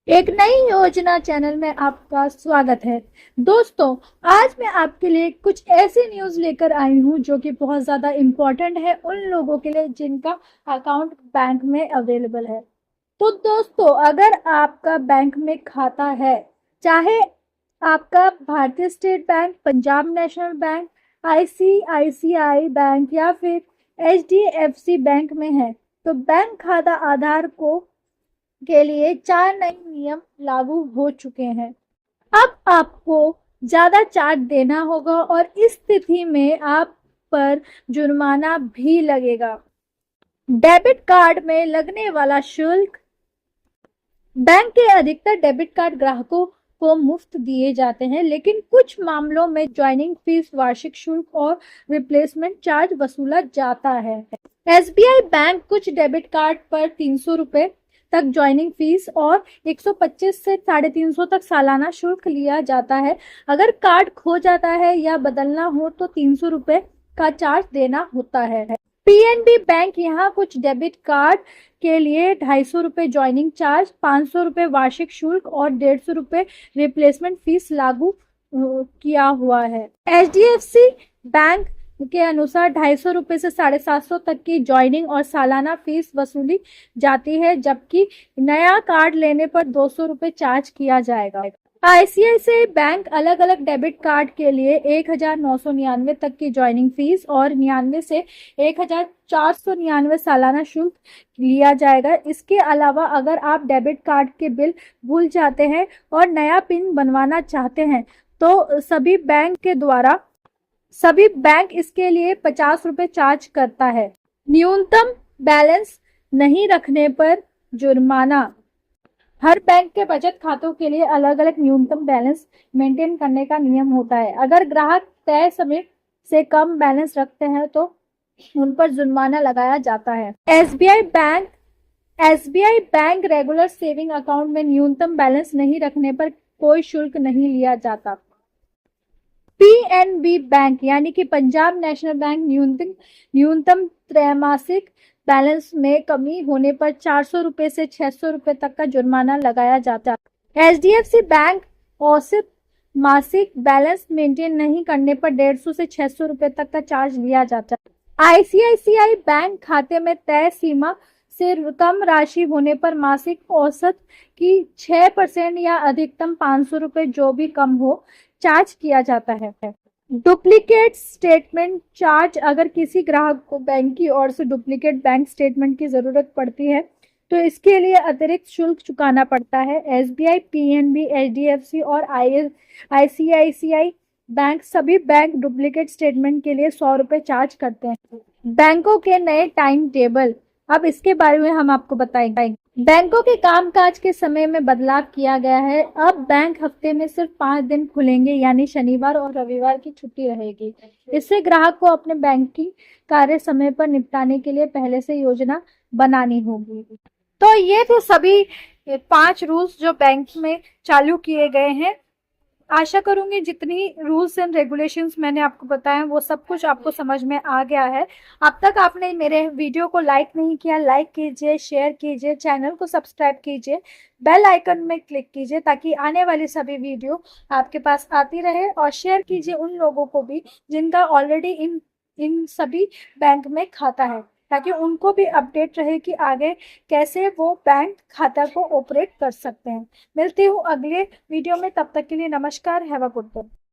एक नई योजना चैनल में आपका स्वागत है। दोस्तों, आज मैं आपके लिए कुछ ऐसी न्यूज़ लेकर आई हूँ जो कि बहुत ज़्यादा इम्पोर्टेंट है उन लोगों के लिए जिनका अकाउंट बैंक में अवेलेबल है। तो दोस्तों, अगर आपका बैंक में खाता है, चाहे आपका भारतीय state bank, Punjab national bank, ICICI bank या फिर एचडीएफसी बैंक में है, तो बैंक खाता आधार को के लिए 4 नए नियम लागू हो चुके हैं। अब आपको ज़्यादा चार्ज देना होगा और इस स्थिति में आप पर जुर्माना भी लगेगा। डेबिट कार्ड में लगने वाला शुल्क। बैंक के अधिकतर डेबिट कार्ड ग्राहकों को मुफ्त दिए जाते हैं, लेकिन कुछ मामलों में ज्वाइनिंग फीस, वार्षिक शुल्क और रिप्लेसमेंट चार्ज वसूला जाता है। एसबीआई बैंक कुछ डेबिट कार्ड पर 300 रुपए तक ज्वाइनिंग फीस और 125 से 350 तक सालाना शुल्क लिया जाता है। अगर कार्ड खो जाता है या बदलना हो तो 300 रुपए का चार्ज देना होता है। पीएनबी बैंक यहाँ कुछ डेबिट कार्ड के लिए 250 रुपए ज्वाइनिंग चार्ज, 500 रुपए वार्षिक शुल्क और 150 रुपए रिप्लेसमेंट फीस लागू किया हुआ है। एचडीएफसी बैंक के अनुसार 250 रुपए से 750 तक की ज्वाइनिंग और सालाना फीस वसूली जाती है, जबकि नया कार्ड लेने पर 200 रुपए चार्ज किया जाएगा। आईसीआईसीआई बैंक अलग अलग डेबिट कार्ड के लिए 1999 तक की ज्वाइनिंग फीस और 99 से 1499 सालाना शुल्क लिया जाएगा। इसके अलावा अगर आप डेबिट कार्ड के बिल भूल जाते हैं और नया पिन बनवाना चाहते हैं तो सभी बैंक इसके लिए 50 रुपए चार्ज करता है। न्यूनतम बैलेंस नहीं रखने पर जुर्माना। हर बैंक के बचत खातों के लिए अलग अलग न्यूनतम बैलेंस मेंटेन करने का नियम होता है। अगर ग्राहक तय समय से कम बैलेंस रखते हैं तो उन पर जुर्माना लगाया जाता है। SBI bank regular saving account में न्यूनतम बैलेंस नहीं रखने पर कोई शुल्क नहीं लिया जाता। पीएनबी बैंक यानी कि पंजाब नेशनल बैंक न्यूनतम त्रैमासिक बैलेंस में कमी होने पर 400 रुपए से 600 रुपए तक का जुर्माना लगाया जाता है। एचडीएफसी बैंक औसत मासिक बैलेंस मेंटेन नहीं करने पर 150 से 600 रुपए तक का चार्ज लिया जाता है। आईसीआईसीआई बैंक खाते में तय सीमा से कम राशि होने पर मासिक औसत की 6% या अधिकतम 500 रुपए जो भी कम हो चार्ज किया जाता है। Duplicate statement charge. अगर किसी ग्राहक को बैंक की ओर से डुप्लीकेट बैंक स्टेटमेंट की जरूरत पड़ती है तो इसके लिए अतिरिक्त शुल्क चुकाना पड़ता है। एसबीआई, पीएनबी, एचडीएफसी और आईसीआईसीआई बैंक सभी बैंक डुप्लीकेट स्टेटमेंट के लिए 100 रुपए चार्ज करते हैं। बैंकों के नए टाइम टेबल। अब इसके बारे में हम आपको बताएंगे। बैंकों के कामकाज के समय में बदलाव किया गया है। अब बैंक हफ्ते में सिर्फ 5 दिन खुलेंगे, यानी शनिवार और रविवार की छुट्टी रहेगी। इससे ग्राहक को अपने बैंकिंग कार्य समय पर निपटाने के लिए पहले से योजना बनानी होगी। तो ये थे सभी 5 रूल्स जो बैंक में चालू किए गए हैं। आशा करूंगी जितनी रूल्स एंड रेगुलेशंस मैंने आपको बताए वो सब कुछ आपको समझ में आ गया है। अब तक आपने मेरे वीडियो को लाइक नहीं किया, लाइक कीजिए, शेयर कीजिए, चैनल को सब्सक्राइब कीजिए, बेल आइकन में क्लिक कीजिए ताकि आने वाली सभी वीडियो आपके पास आती रहे, और शेयर कीजिए उन लोगों को भी जिनका ऑलरेडी इन सभी बैंक में खाता है, ताकि उनको भी अपडेट रहे कि आगे कैसे वो बैंक खाता को ऑपरेट कर सकते हैं। मिलती हूँ अगले वीडियो में, तब तक के लिए नमस्कार। Have a good day.